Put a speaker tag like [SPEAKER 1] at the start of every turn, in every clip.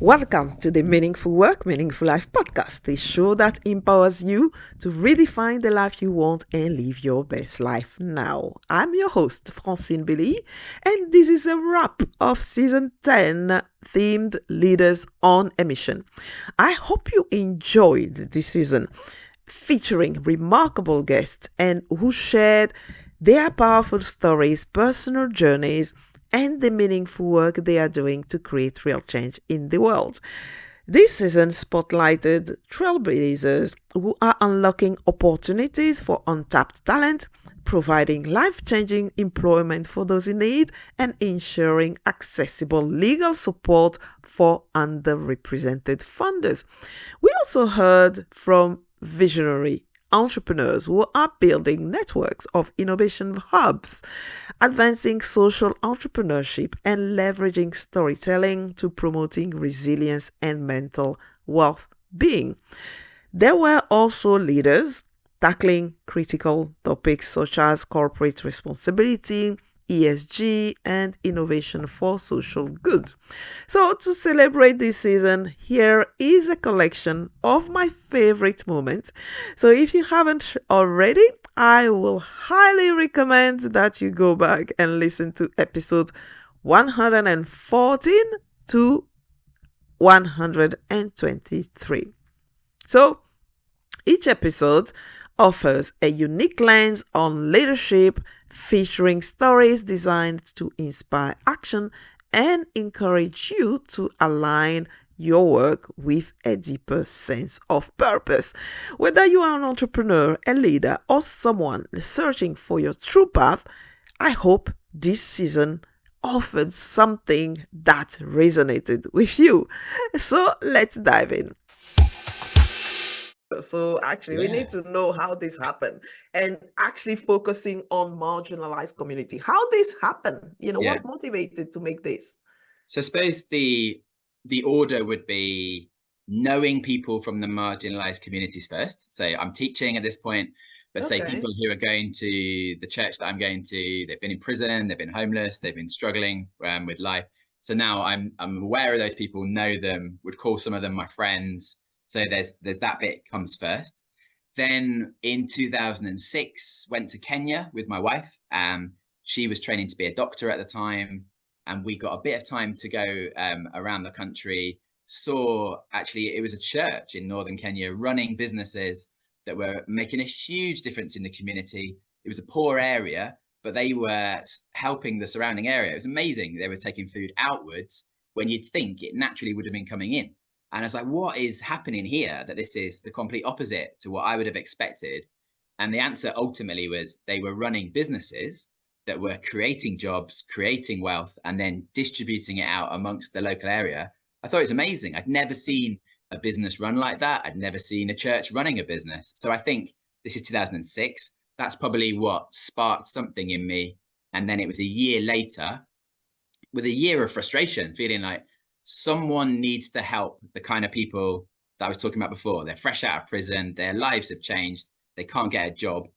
[SPEAKER 1] Welcome to the Meaningful Work, Meaningful Life podcast, the show that empowers you to redefine the life you want and live your best life now. I'm your host, Francine Beleyi, and this is a wrap of season 10 themed Leaders on a Mission. I hope you enjoyed this season featuring remarkable guests and who shared their powerful stories, personal journeys, and the meaningful work they are doing to create real change in the world. This season spotlighted trailblazers who are unlocking opportunities for untapped talent, providing life-changing employment for those in need, and ensuring accessible legal support for underrepresented funders. We also heard from visionary entrepreneurs who are building networks of innovation hubs, advancing social entrepreneurship, and leveraging storytelling to promoting resilience and mental well-being. There were also leaders tackling critical topics such as corporate responsibility, ESG, and innovation for social good. So to celebrate this season, here is a collection of my favorite moments. So if you haven't already, I will highly recommend that you go back and listen to episode 114 to 123. So each episode offers a unique lens on leadership, featuring stories designed to inspire action and encourage you to align your work with a deeper sense of purpose. Whether you are an entrepreneur, a leader, or someone searching for your true path, I hope this season offered something that resonated with you. So let's dive in. So actually, we need to know how this happened and actually focusing on marginalized community. How this happened, what motivated to make this?
[SPEAKER 2] So I suppose the order would be knowing people from the marginalized communities first. So I'm teaching at this point, but say people who are going to the church that I'm going to, they've been in prison, they've been homeless, they've been struggling with life. So now I'm aware of those people, know them, would call some of them my friends. So there's that bit comes first. Then in 2006, went to Kenya with my wife. She was training to be a doctor at the time, and we got a bit of time to go around the country. Saw actually it was a church in northern Kenya running businesses that were making a huge difference in the community. It was a poor area, but they were helping the surrounding area. It was amazing. They were taking food outwards when you'd think it naturally would have been coming in. And I was like, what is happening here that this is the complete opposite to what I would have expected? And the answer ultimately was they were running businesses that were creating jobs, creating wealth, and then distributing it out amongst the local area. I thought it was amazing. I'd never seen a business run like that. I'd never seen a church running a business. So I think this is 2006. That's probably what sparked something in me. And then it was a year later with a year of frustration, feeling like someone needs to help the kind of people that I was talking about before. They're fresh out of prison. Their lives have changed. They can't get a job.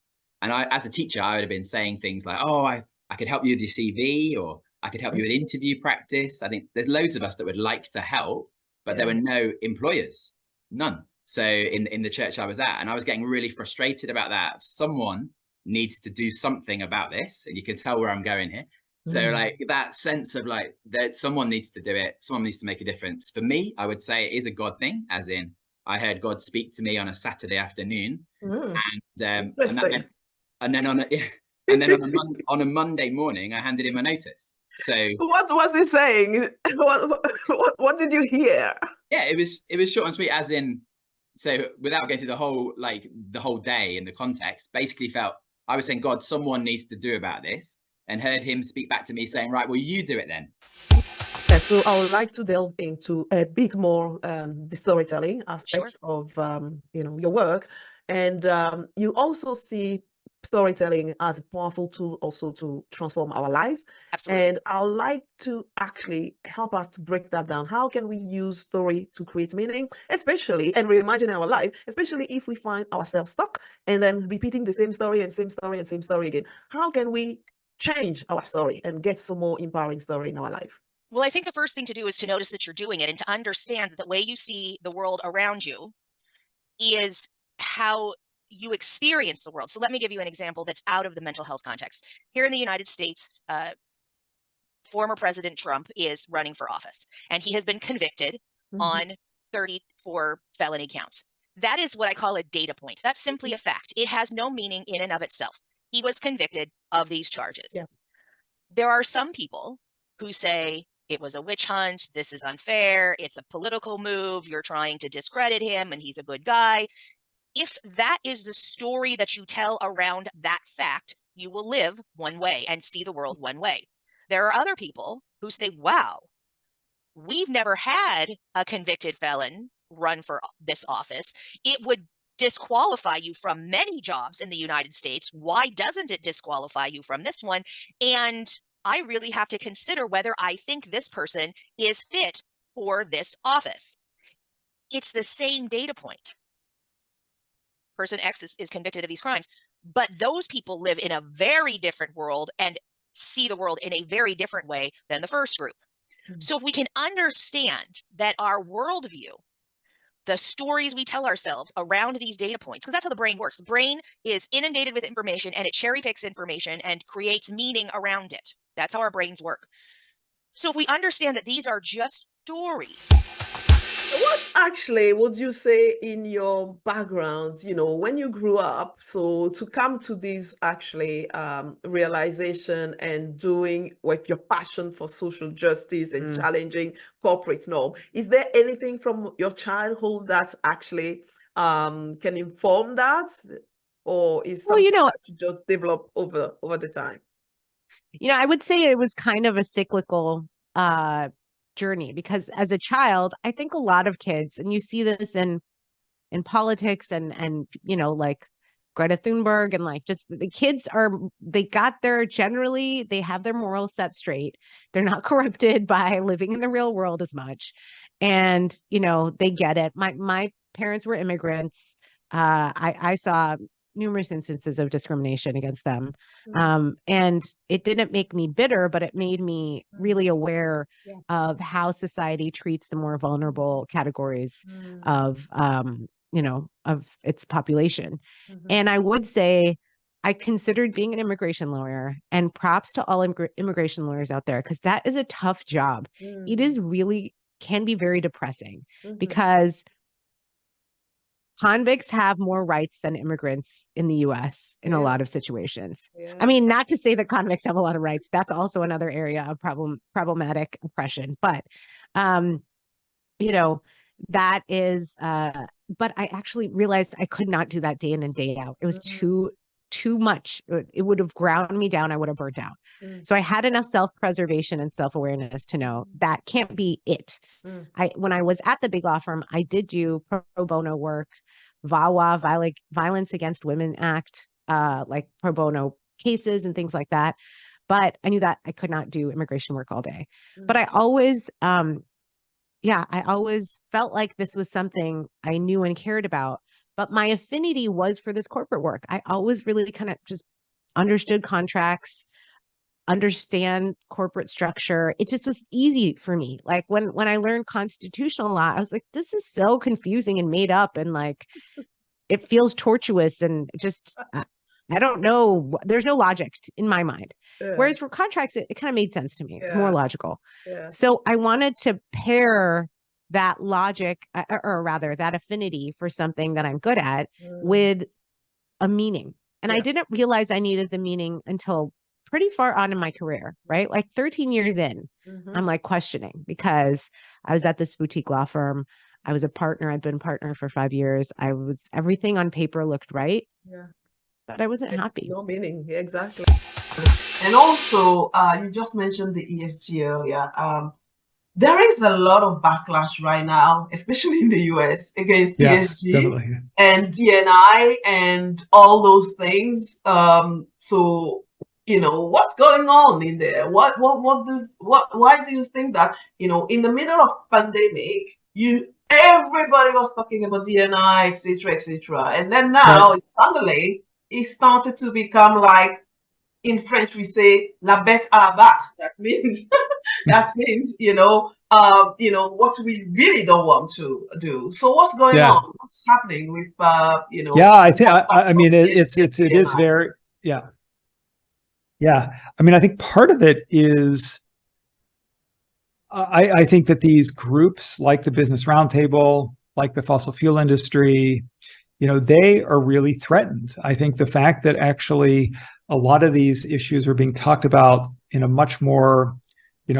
[SPEAKER 2] And I, as a teacher, I would have been saying things like, oh, I could help you with your CV, or I could help you with interview practice. I think there's loads of us that would like to help, but there were no employers, none. So in the church I was at, and I was getting really frustrated about that. Someone needs to do something about this. And you can tell where I'm going here. So like that sense of like that someone needs to do it. Someone needs to make a difference. For me, I would say it is a God thing, as in I heard God speak to me on a Saturday afternoon, and then on a Monday morning, I handed in my notice. So
[SPEAKER 1] what was he saying? What did you hear?
[SPEAKER 2] Yeah, it was short and sweet, as in, so without going through the whole day and the context, basically felt I was saying, God, someone needs to do about this, and heard him speak back to me saying, right, well, you do it then.
[SPEAKER 1] Yeah, so I would like to delve into a bit more the storytelling aspect of your work, and you also see storytelling as a powerful tool also to transform our lives.
[SPEAKER 3] Absolutely.
[SPEAKER 1] And I'd like to actually help us to break that down. How can we use story to create meaning, especially and reimagine our life, especially if we find ourselves stuck and then repeating the same story and same story and same story again? How can we change our story and get some more empowering story in our life?
[SPEAKER 3] Well, I think the first thing to do is to notice that you're doing it and to understand that the way you see the world around you is how you experience the world. So let me give you an example that's out of the mental health context. Here in the United States, former President Trump is running for office, and he has been convicted on 34 felony counts. That is what I call a data point. That's simply a fact. It has no meaning in and of itself. He was convicted of these charges.
[SPEAKER 1] Yeah.
[SPEAKER 3] There are some people who say it was a witch hunt, this is unfair, it's a political move, you're trying to discredit him and he's a good guy. If that is the story that you tell around that fact, you will live one way and see the world one way. There are other people who say, wow, we've never had a convicted felon run for this office. It would disqualify you from many jobs in the United States. Why doesn't it disqualify you from this one? And I really have to consider whether I think this person is fit for this office. It's the same data point. Person X is convicted of these crimes, but those people live in a very different world and see the world in a very different way than the first group. So if we can understand that our worldview, the stories we tell ourselves around these data points, because that's how the brain works. The brain is inundated with information and it cherry picks information and creates meaning around it. That's how our brains work. So if we understand that these are just stories.
[SPEAKER 1] What actually would you say in your background, when you grew up, so to come to this actually realization and doing with your passion for social justice and challenging corporate norm, is there anything from your childhood that actually can inform that? Or is something that you just develop over the time?
[SPEAKER 4] I would say it was kind of a cyclical journey, because as a child, I think a lot of kids, and you see this in politics and like Greta Thunberg, and like just the kids they have their morals set straight. They're not corrupted by living in the real world as much. And, they get it. My parents were immigrants. I saw numerous instances of discrimination against them. And it didn't make me bitter, but it made me really aware of how society treats the more vulnerable categories of, of its population. And I would say I considered being an immigration lawyer, and props to all immigration lawyers out there, because that is a tough job. It is really can be very depressing because convicts have more rights than immigrants in the US in a lot of situations. I mean, not to say that convicts have a lot of rights. That's also another area of problematic oppression. But, that is, but I actually realized I could not do that day in and day out. It was too much. It would have ground me down. I would have burnt out. So I had enough self-preservation and self-awareness to know that can't be it. When I was at the big law firm, I did do pro bono work, VAWA, Violence Against Women Act, like pro bono cases and things like that. But I knew that I could not do immigration work all day. But I always, I always felt like this was something I knew and cared about. But my affinity was for this corporate work. I always really kind of just understood contracts, understand corporate structure. It just was easy for me. Like when I learned constitutional law, I was like, this is so confusing and made up, and like it feels tortuous and just I don't know. There's no logic in my mind. Whereas for contracts, it kind of made sense to me, more logical. So I wanted to pair that logic, or rather that affinity for something that I'm good at, with a meaning. And I didn't realize I needed the meaning until pretty far on in my career, right? Like 13 years in, I'm like questioning, because I was at this boutique law firm. I was a partner. I'd been partner for 5 years. Everything on paper looked right. But I wasn't happy.
[SPEAKER 1] No meaning. Exactly. And also, you just mentioned the ESG earlier. There is a lot of backlash right now, especially in the US, against ESG and D&I and all those things. So, what's going on in there? Why do you think that, in the middle of pandemic, everybody was talking about D&I, etc., etc., and then now suddenly it started to become like, in French we say la bête à abattre. That means that means, what we really don't want to do. So what's going on? What's happening with,
[SPEAKER 5] Yeah, I mean, it is very, yeah. I mean, I think part of it is, I think that these groups like the Business Roundtable, like the fossil fuel industry, they are really threatened. I think the fact that actually a lot of these issues are being talked about in a much more,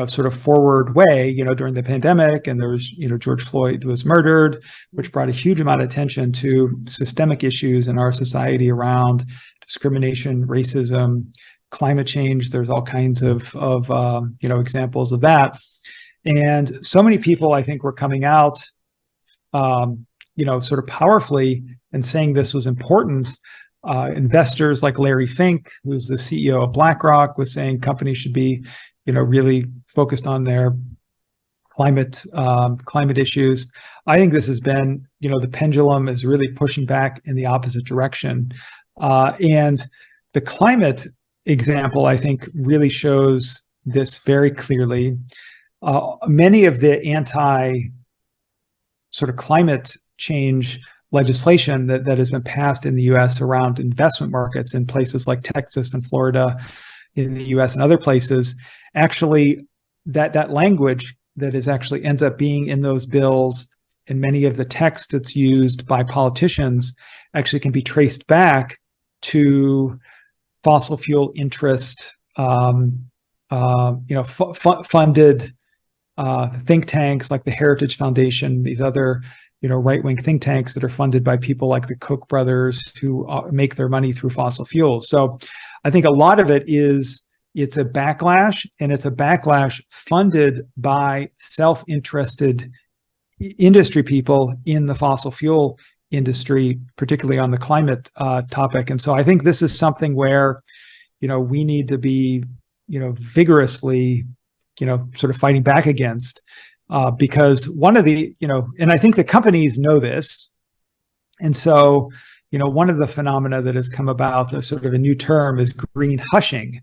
[SPEAKER 5] sort of forward way, during the pandemic, and there was, George Floyd was murdered, which brought a huge amount of attention to systemic issues in our society around discrimination, racism, climate change. There's all kinds of examples of that. And so many people, I think, were coming out, sort of powerfully and saying this was important. Investors like Larry Fink, who's the CEO of BlackRock, was saying companies should be, really focused on their climate issues. I think this has been, the pendulum is really pushing back in the opposite direction. And the climate example, I think, really shows this very clearly. Many of the anti sort of climate change legislation that has been passed in the US around investment markets in places like Texas and Florida, in the US and other places, actually that language that is actually ends up being in those bills and many of the text that's used by politicians actually can be traced back to fossil fuel interest, funded think tanks like the Heritage Foundation, these other, right-wing think tanks that are funded by people like the Koch brothers who make their money through fossil fuels. So I think a lot of it is, it's a backlash, and it's a backlash funded by self-interested industry people in the fossil fuel industry, particularly on the climate topic. And so I think this is something where, we need to be, vigorously, sort of fighting back against, because one of the, and I think the companies know this. And so, one of the phenomena that has come about, a sort of a new term, is green hushing.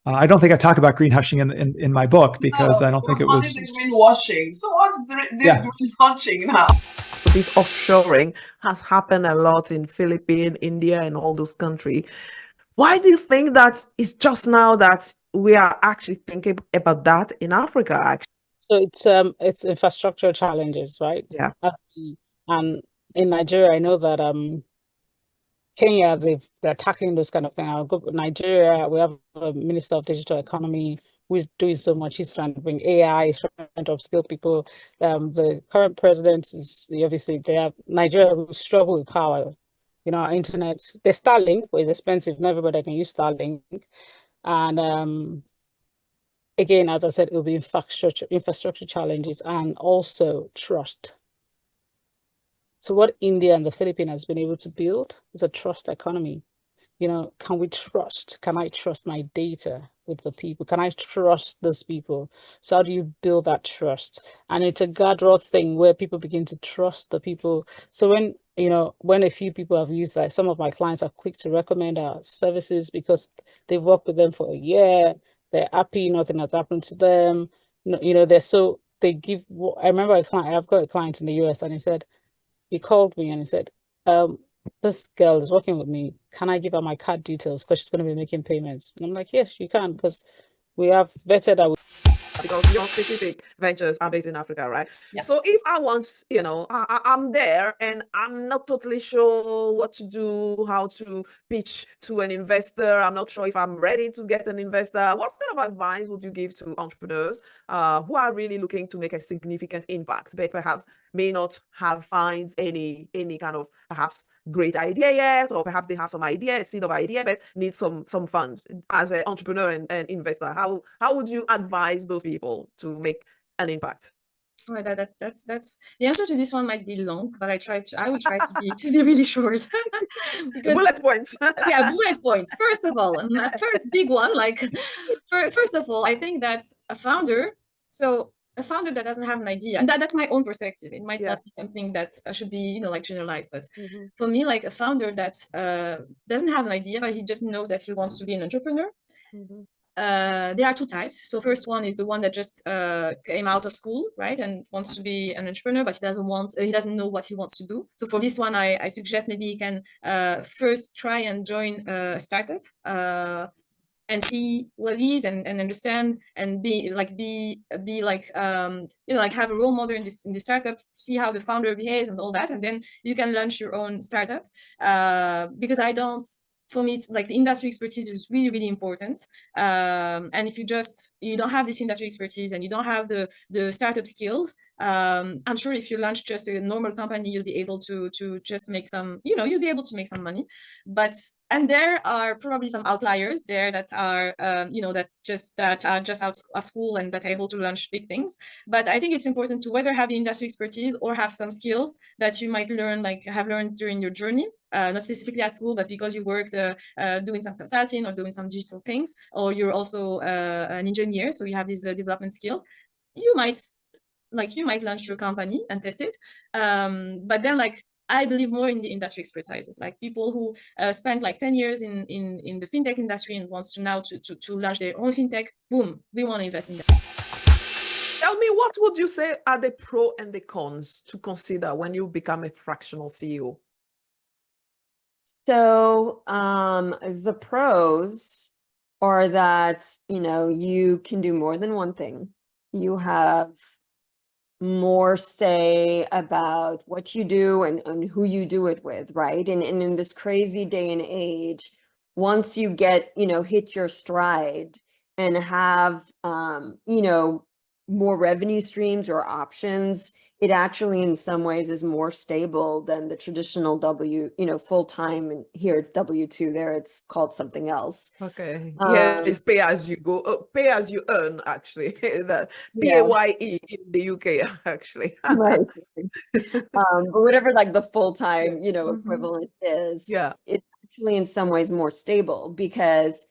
[SPEAKER 5] I don't think I talk about green hushing in my book, because I don't think it was
[SPEAKER 1] greenwashing. So what's this green hushing now? This offshoring has happened a lot in Philippines, India, and all those countries. Why do you think that it's just now that we are actually thinking about that in Africa? Actually,
[SPEAKER 6] so it's infrastructure challenges, right?
[SPEAKER 1] Yeah.
[SPEAKER 6] And in Nigeria, I know that Kenya, they're tackling those kind of things. I'll go to Nigeria. We have a Minister of Digital Economy who's doing so much. He's trying to bring AI, he's trying to upskill people. The current president is, obviously, they have Nigeria who struggle with power. Our internet, the Starlink, but it's expensive. Not everybody can use Starlink. And again, as I said, it will be infrastructure challenges and also trust. So what India and the Philippines has been able to build is a trust economy. Can we trust? Can I trust my data with the people? Can I trust those people? So how do you build that trust? And it's a guardrail thing where people begin to trust the people. So when a few people have used that, some of my clients are quick to recommend our services because they've worked with them for a year. They're happy, nothing has happened to them. They give. I remember I've got a client in the US, and he called me and he said, this girl is working with me. Can I give her my card details because she's going to be making payments? And I'm like, yes, you can, because we have vetted that.
[SPEAKER 1] Because your specific ventures are based in Africa, right?
[SPEAKER 6] Yeah.
[SPEAKER 1] So if I want, I'm there and I'm not totally sure what to do, how to pitch to an investor. I'm not sure if I'm ready to get an investor. What kind of advice would you give to entrepreneurs who are really looking to make a significant impact, but perhaps may not have finds any kind of perhaps great idea yet, or perhaps they have some idea, a seed of idea, but need some fund as an entrepreneur and investor? How would you advise those people to make an impact?
[SPEAKER 7] Well, that's the answer to this one might be long, but I will try to be really short.
[SPEAKER 1] Because, bullet points.
[SPEAKER 7] Yeah, bullet points. First of all, first big one, first of all, I think that a founder that doesn't have an idea, and that's my own perspective. It might not be something that should be, generalized, but for me, a founder that doesn't have an idea, but he just knows that he wants to be an entrepreneur. there are two types. So first one is the one that just came out of school, right, and wants to be an entrepreneur, but he doesn't know what he wants to do. So for this one, I suggest maybe he can first try and join a startup and see what it is, and understand, and be like have a role model in this startup, see how the founder behaves and all that, and then you can launch your own startup. Because for me, it's like the industry expertise is really, really important. And if you don't have this industry expertise and you don't have the startup skills, I'm sure if you launch just a normal company, you'll be able to just make some, you'll be able to make some money. And there are probably some outliers there that are, that are just out of school and that are able to launch big things. But I think it's important to whether have the industry expertise or have some skills that you might have learned during your journey. Not specifically at school, but because you worked doing some consulting or doing some digital things, or you're also an engineer, so you have these development skills. You might launch your company and test it. But then I believe more in the industry expertises, like people who spent 10 years in the fintech industry and wants to now to launch their own fintech. Boom, we want to invest in that.
[SPEAKER 1] Tell me, what would you say are the pros and the cons to consider when you become a fractional CEO?
[SPEAKER 8] So the pros are that, you can do more than one thing. You have more say about what you do and who you do it with, right? And in this crazy day and age, once you get, hit your stride and have, more revenue streams or options, it actually in some ways is more stable than the traditional full-time, and here it's W-2, there it's called something else.
[SPEAKER 1] Okay. Yeah, it's pay as you go, pay as you earn, actually. The PAYE in the UK, actually.
[SPEAKER 8] Right. But whatever the full-time, equivalent is, it's actually in some ways more stable because,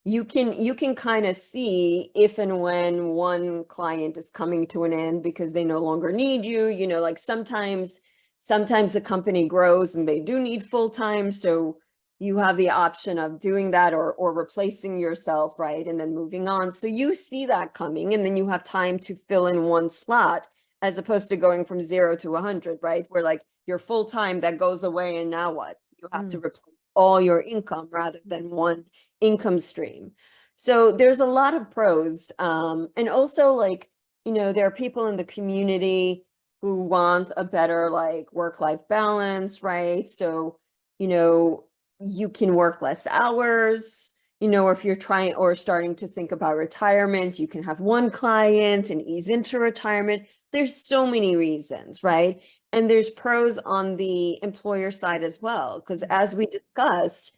[SPEAKER 8] you can kind of see if and when one client is coming to an end because they no longer need you, sometimes the company grows and they do need full-time. So you have the option of doing that or replacing yourself, right? And then moving on. So you see that coming, and then you have time to fill in one slot as opposed to going from 0 to 100, right? Where you're full-time, that goes away, and now what? You have to replace all your income rather than one income stream. So there's a lot of pros. And also there are people in the community who want a better work-life balance, right? So, you can work less hours, or if you're trying or starting to think about retirement, you can have one client and ease into retirement. There's so many reasons, right? And there's pros on the employer side as well, because as we discussed,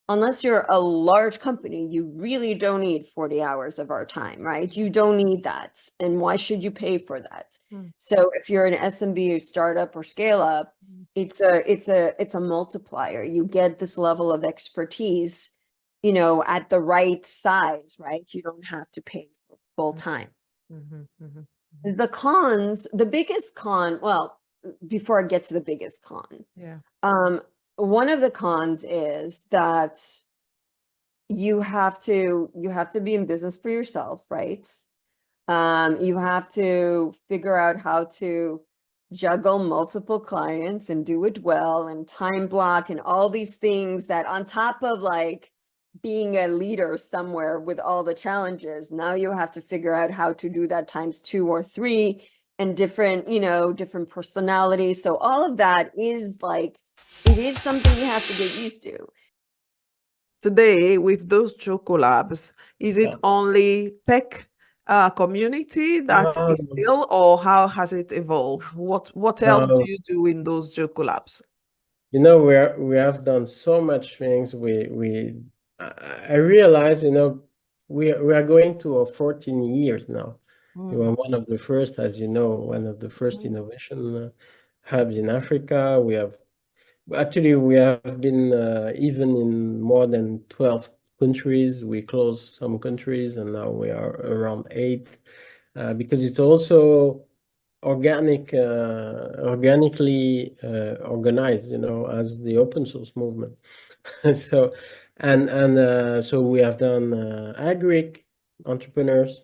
[SPEAKER 8] unless you're a large company, you really don't need 40 hours of our time, right? You don't need that. And why should you pay for that? So if you're an SMB or startup or scale up, it's a multiplier. You get this level of expertise, at the right size, right? You don't have to pay for full time. The cons, the biggest con, well, before I get to the biggest con, one of the cons is that you have to be in business for yourself, right? You have to figure out how to juggle multiple clients and do it well, and time block and all these things that on top of being a leader somewhere with all the challenges, now you have to figure out how to do that times 2 or 3 and different personalities. So all of that is it is something you have to get used to.
[SPEAKER 1] Today, with those collabs, is it only tech community that is still, or how has it evolved? What else do you do in those collabs?
[SPEAKER 9] We have done so much things. I realize, we are going to 14 years now. We were one of the first, as you know, one of the first innovation hubs in Africa. We have been even in more than 12 countries. We closed some countries, and now we are around 8, because it's also organically organized, as the open source movement. So And so we have done agri entrepreneurs,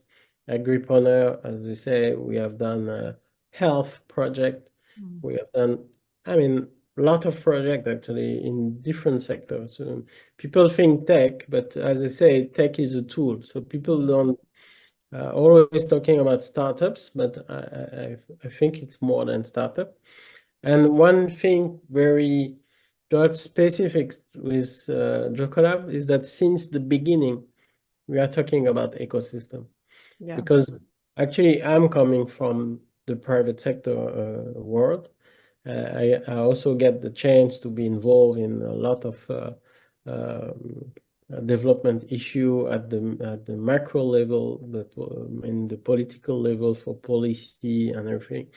[SPEAKER 9] agripreneur, as we say. We have done health project. We have done, I mean, a lot of projects actually in different sectors. People think tech, but as I say, tech is a tool. So people don't always talking about startups, but I think it's more than startup. And one thing very specific with JoCollab is that since the beginning, we are talking about ecosystem. Yeah. Because actually I'm coming from the private sector world. I also get the chance to be involved in a lot of development issue at the macro level, in the political level for policy and everything.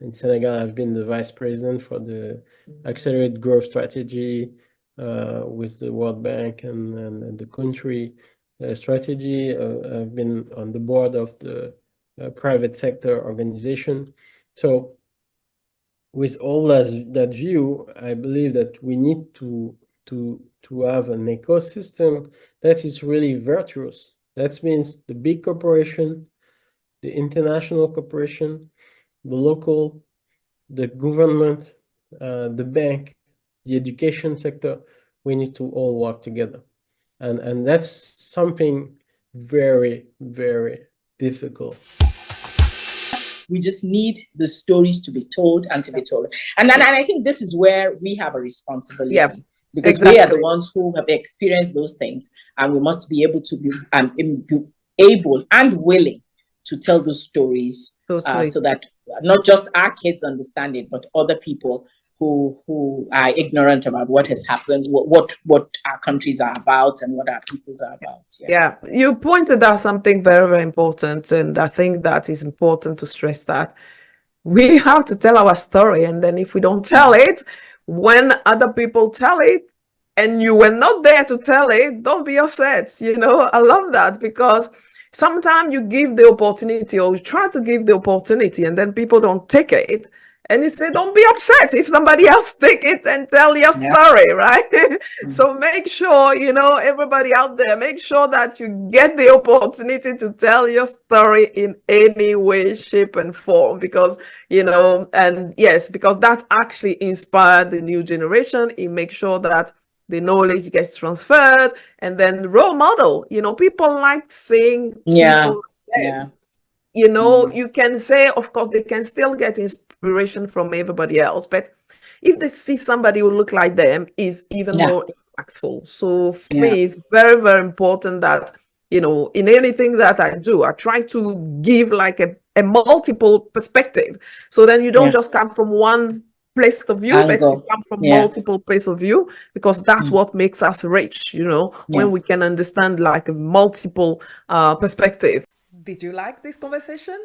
[SPEAKER 9] In Senegal, I've been the vice president for the accelerated growth strategy with the World Bank and the country strategy. I've been on the board of the private sector organization. So with all that view, I believe that we need to have an ecosystem that is really virtuous. That means the big corporation, the international corporation, the local, the government, the bank, the education sector, we need to all work together. And that's something very, very difficult.
[SPEAKER 10] We just need the stories to be told and to be told. And I think this is where we have a responsibility. Yeah. Because we are the ones who have experienced those things, and we must be able to be able and willing to tell those stories so that not just our kids understand it, but other people who are ignorant about what has happened, what our countries are about, and what our peoples are about.
[SPEAKER 1] Yeah, you pointed out something very, very important, and I think that is important to stress that we have to tell our story, and then if we don't tell it, when other people tell it, and you were not there to tell it, don't be upset. You know, I love that, because sometimes you give the opportunity, or you try to give the opportunity, and then people don't take it. And you say, don't be upset if somebody else take it and tell your story, right? So make sure, you know, everybody out there, make sure that you get the opportunity to tell your story in any way, shape, and form, because, you know, and yes, because that actually inspired the new generation. It makes sure that the knowledge gets transferred, and then role model, you know, people like seeing people. You know, you can say, of course, they can still get inspiration from everybody else, but if they see somebody who look like them, is even more impactful. So for me, it's very, very important that, you know, in anything that I do, I try to give like a multiple perspective. So then you don't just come from one place of view, but you come from multiple place of view, because that's what makes us rich, you know, when we can understand like a multiple perspective. Did you like this conversation?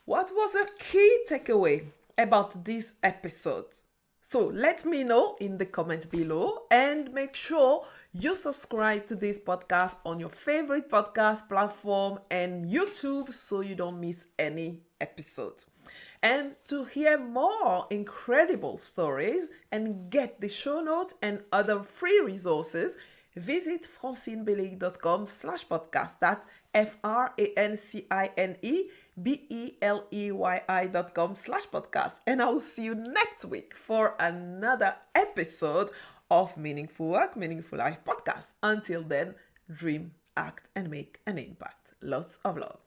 [SPEAKER 1] What was your key takeaway about this episode? So let me know in the comment below, and make sure you subscribe to this podcast on your favorite podcast platform and YouTube so you don't miss any episodes. And to hear more incredible stories and get the show notes and other free resources, visit francinebeleyi.com/podcast. That's Francinebeleyi.com/podcast. And I will see you next week for another episode of Meaningful Work, Meaningful Life podcast. Until then, dream, act, and make an impact. Lots of love.